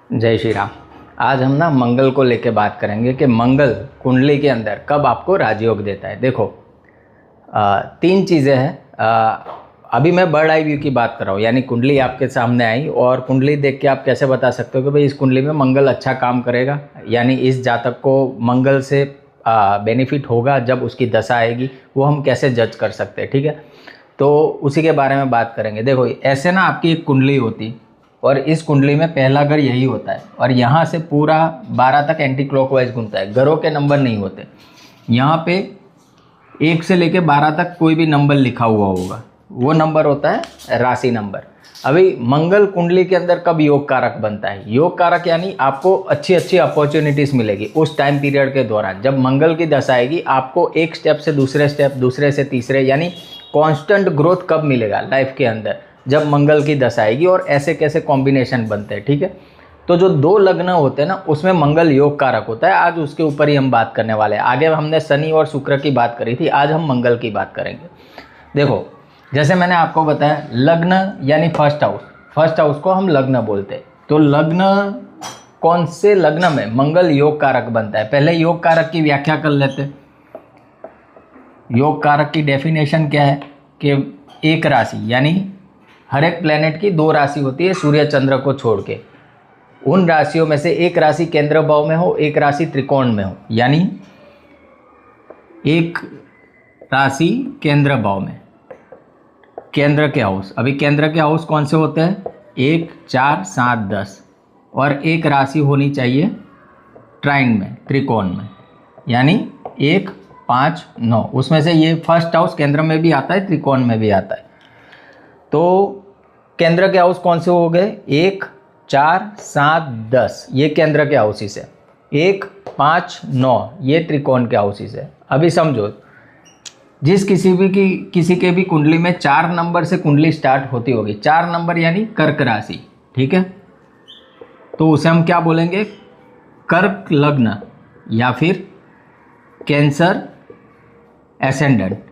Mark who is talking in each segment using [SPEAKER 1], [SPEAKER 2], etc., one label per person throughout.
[SPEAKER 1] जय श्री राम। आज हम ना मंगल को लेके बात करेंगे कि मंगल कुंडली के अंदर कब आपको राजयोग देता है। देखो तीन चीज़ें हैं। अभी मैं बर्ड आई व्यू की बात कर रहा हूँ, यानी कुंडली आपके सामने आई और कुंडली देख के आप कैसे बता सकते हो कि भाई इस कुंडली में मंगल अच्छा काम करेगा, यानी इस जातक को मंगल से बेनिफिट होगा जब उसकी दशा आएगी, वो हम कैसे जज कर सकते हैं। ठीक है, तो उसी के बारे में बात करेंगे। देखो ऐसे ना आपकी एक कुंडली होती और इस कुंडली में पहला घर यही होता है और यहाँ से पूरा 12 तक एंटी क्लॉकवाइज घूमता है। घरों के नंबर नहीं होते, यहाँ पे 1 से लेके 12 तक कोई भी नंबर लिखा हुआ होगा, वो नंबर होता है राशि नंबर। अभी मंगल कुंडली के अंदर कब योग कारक बनता है? योग कारक यानी आपको अच्छी अच्छी अपॉर्चुनिटीज़ मिलेगी उस टाइम पीरियड के दौरान। जब मंगल की दशा आएगी आपको एक स्टेप से दूसरे स्टेप, दूसरे से तीसरे, यानी कांस्टेंट ग्रोथ कब मिलेगा लाइफ के अंदर? जब मंगल की दशा आएगी। और ऐसे कैसे कॉम्बिनेशन बनते हैं, ठीक है। तो जो 2 लग्न होते हैं ना, उसमें मंगल योग कारक होता है। आज उसके ऊपर ही हम बात करने वाले हैं। आगे हमने शनि और शुक्र की बात करी थी, आज हम मंगल की बात करेंगे। देखो जैसे मैंने आपको बताया, लग्न यानी फर्स्ट हाउस को हम लग्न बोलते हैं। तो लग्न, कौन से लग्न में मंगल योग कारक बनता है? पहले योग कारक की व्याख्या कर लेते हैं। योग कारक की डेफिनेशन क्या है कि एक राशि, यानी हर एक प्लेनेट की 2 राशि होती है सूर्य चंद्र को छोड़ के। उन राशियों में से एक राशि केंद्र भाव में हो, एक राशि त्रिकोण में हो, यानी एक राशि केंद्र भाव में, केंद्र के हाउस। अभी केंद्र के हाउस कौन से होते हैं? 1, 4, 7, 10। और एक राशि होनी चाहिए ट्राइंग में, त्रिकोण में, यानी 1, 5, 9। उसमें से ये फर्स्ट हाउस केंद्र में भी आता है, त्रिकोण में भी आता है। तो केंद्र के हाउस कौन से हो गए? 1, 4, 7, 10 ये केंद्र के हाउसेस है। 1, 5, 9 ये त्रिकोण के हाउसेस है। अभी समझो, जिस किसी के भी कुंडली में 4 नंबर से कुंडली स्टार्ट होती होगी, 4 नंबर यानी कर्क राशि, ठीक है, तो उसे हम क्या बोलेंगे? कर्क लग्न या फिर कैंसर एसेंडेंट।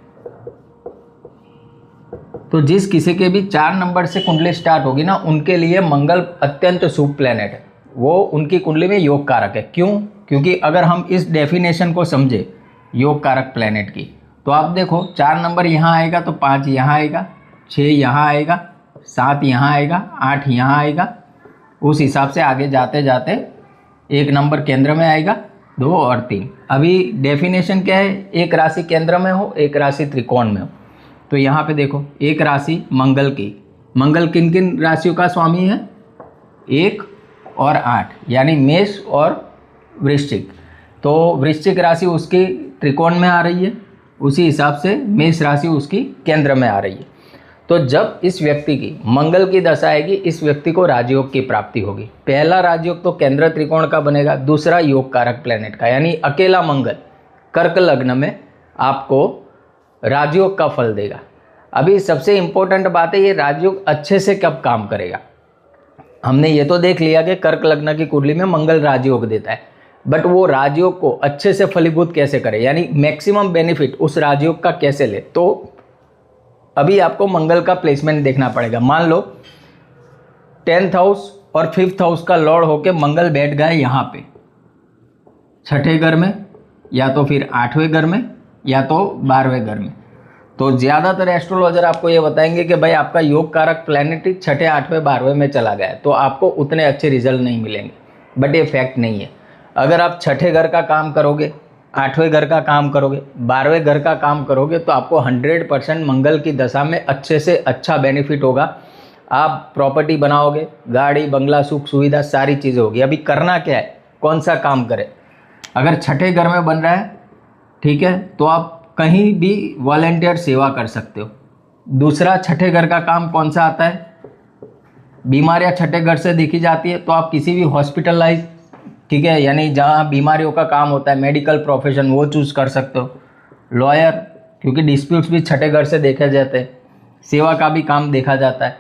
[SPEAKER 1] तो जिस किसी के भी 4 नंबर से कुंडली स्टार्ट होगी ना, उनके लिए मंगल अत्यंत शुभ प्लेनेट है। वो उनकी कुंडली में योग कारक है। क्यों? क्योंकि अगर हम इस डेफिनेशन को समझे योग कारक प्लेनेट की, तो आप देखो 4 नंबर यहाँ आएगा तो 5 यहाँ आएगा, 6 यहाँ आएगा, 7 यहाँ आएगा, 8 यहाँ आएगा। उस हिसाब से आगे जाते जाते 1 नंबर केंद्र में आएगा, 2 और 3। अभी डेफिनेशन क्या है? एक राशि केंद्र में हो, एक राशि त्रिकोण में हो। तो यहाँ पे देखो, एक राशि मंगल की, मंगल किन किन राशियों का स्वामी है? 1 और 8, यानी मेष और वृश्चिक। तो वृश्चिक राशि उसकी त्रिकोण में आ रही है, उसी हिसाब से मेष राशि उसकी केंद्र में आ रही है। तो जब इस व्यक्ति की मंगल की दशा आएगी, इस व्यक्ति को राजयोग की प्राप्ति होगी। पहला राजयोग तो केंद्र त्रिकोण का बनेगा, दूसरा योग कारक प्लेनेट का, यानी अकेला मंगल कर्क लग्न में आपको राजयोग का फल देगा। अभी सबसे इंपॉर्टेंट बात है, ये राजयोग अच्छे से कब काम करेगा। हमने ये तो देख लिया कि कर्क लग्न की कुंडली में मंगल राजयोग देता है, बट वो राजयोग को अच्छे से फलीभूत कैसे करे, यानी मैक्सिमम बेनिफिट उस राजयोग का कैसे ले। तो अभी आपको मंगल का प्लेसमेंट देखना पड़ेगा। मान लो 10th हाउस और 5th हाउस का लॉर्ड होके मंगल बैठ गए यहाँ पे 6ठे घर में, या तो फिर 8वें घर में, या तो 12वें घर में। तो ज़्यादातर एस्ट्रोलॉजर आपको ये बताएंगे कि भाई आपका योग कारक प्लैनेट 6ठे, 8वें, 12वें में चला गया है, तो आपको उतने अच्छे रिजल्ट नहीं मिलेंगे। बट ये फैक्ट नहीं है। अगर आप 6ठे घर का काम करोगे, 8वें घर का काम करोगे, 12वें घर का काम करोगे, तो आपको 100% मंगल की दशा में अच्छे से अच्छा बेनिफिट होगा। आप प्रॉपर्टी बनाओगे, गाड़ी बंगला सुख सुविधा सारी चीज़ें होगी। अभी करना क्या है, कौन सा काम करें? अगर 6ठे घर में बन रहा है, ठीक है, तो आप कहीं भी वॉलंटियर सेवा कर सकते हो। दूसरा, 6ठे घर का काम कौन सा आता है? बीमारियां 6ठे घर से देखी जाती है, तो आप किसी भी हॉस्पिटलाइज, ठीक है, यानी जहाँ बीमारियों का काम होता है, मेडिकल प्रोफेशन, वो चूज़ कर सकते हो। लॉयर, क्योंकि डिस्प्यूट्स भी 6ठे घर से देखे जाते हैं, सेवा का भी काम देखा जाता है।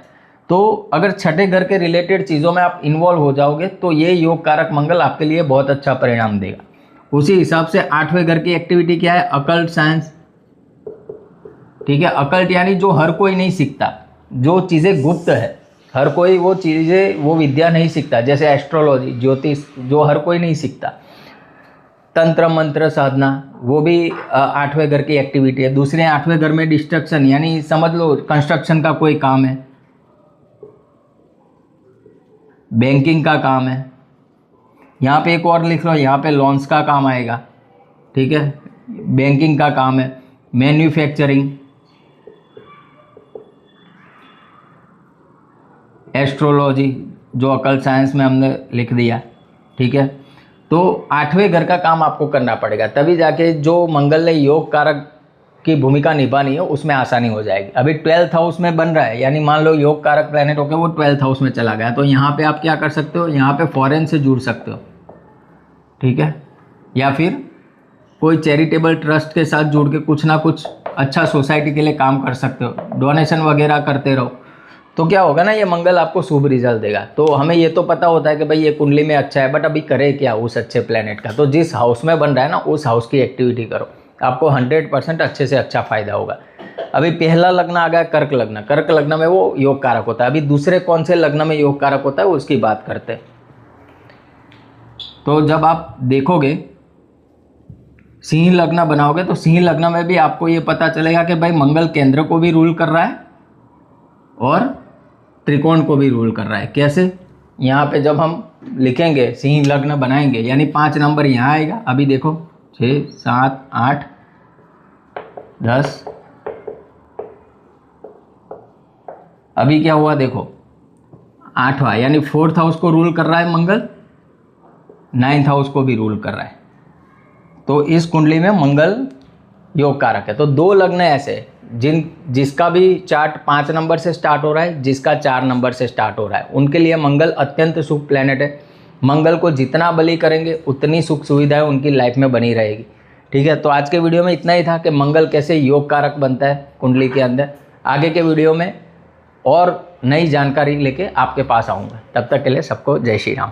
[SPEAKER 1] तो अगर 6ठे घर के रिलेटेड चीज़ों में आप इन्वॉल्व हो जाओगे, तो ये योग कारक मंगल आपके लिए बहुत अच्छा परिणाम देगा। उसी हिसाब से 8वें घर की एक्टिविटी क्या है? अकल्ट साइंस, ठीक है। अकल्ट यानी जो हर कोई नहीं सीखता, जो चीज़ें गुप्त है, हर कोई वो चीज़ें, वो विद्या नहीं सीखता, जैसे एस्ट्रोलॉजी, ज्योतिष, जो हर कोई नहीं सीखता। तंत्र मंत्र साधना, वो भी 8वें घर की एक्टिविटी है। दूसरे 8वें घर में डिस्ट्रक्शन, यानी समझ लो कंस्ट्रक्शन का कोई काम है, बैंकिंग का काम है। यहाँ पे एक और लिख लो, यहाँ पे लोन्स का काम आएगा, ठीक है, बैंकिंग का काम है, मैन्युफैक्चरिंग, एस्ट्रोलॉजी, जो अकल साइंस में हमने लिख दिया, ठीक है। तो 8वें घर का काम आपको करना पड़ेगा, तभी जाके जो मंगल ने योग कारक की भूमिका निभानी है उसमें आसानी हो जाएगी। अभी 12th हाउस में बन रहा है, यानी मान लो योग कारक प्लैनेट होकर वो 12th हाउस में चला गया, तो यहाँ पे आप क्या कर सकते हो, यहाँ पे फॉरेन से जुड़ सकते हो, ठीक है, या फिर कोई चैरिटेबल ट्रस्ट के साथ जुड़ के कुछ ना कुछ अच्छा सोसाइटी के लिए काम कर सकते हो, डोनेशन वगैरह करते रहो। तो क्या होगा ना, ये मंगल आपको शुभ रिजल्ट देगा। तो हमें ये तो पता होता है कि भाई ये कुंडली में अच्छा है, बट अभी करे क्या उस अच्छे प्लेनेट का। तो जिस हाउस में बन रहा है ना, उस हाउस की एक्टिविटी करो, आपको 100% अच्छे से अच्छा फायदा होगा। अभी पहला लग्न आ गया कर्क लग्न। कर्क लग्न में वो योग कारक होता है। अभी दूसरे कौन से लग्न में योग कारक होता है उसकी बात करते हैं। तो जब आप देखोगे सिंह लग्न बनाओगे, तो सिंह लग्न में भी आपको ये पता चलेगा कि भाई मंगल केंद्र को भी रूल कर रहा है और त्रिकोण को भी रूल कर रहा है। कैसे? यहाँ पे जब हम लिखेंगे सिंह लग्न बनाएंगे, यानी 5 नंबर यहाँ आएगा। अभी देखो 6, 7, 8, 10, अभी क्या हुआ देखो 8वां, यानी 4th हाउस को रूल कर रहा है मंगल, 9th हाउस को भी रूल कर रहा है। तो इस कुंडली में मंगल योग कारक है। तो 2 लग्न ऐसे जिसका भी चार्ट 5 नंबर से स्टार्ट हो रहा है, जिसका 4 नंबर से स्टार्ट हो रहा है, उनके लिए मंगल अत्यंत शुभ प्लेनेट है। मंगल को जितना बली करेंगे उतनी सुख सुविधाएं उनकी लाइफ में बनी रहेगी। ठीक है, तो आज के वीडियो में इतना ही था कि मंगल कैसे योग कारक बनता है कुंडली के अंदर। आगे के वीडियो में और नई जानकारी लेके आपके पास आऊँगा। तब तक के लिए सबको जय श्री राम।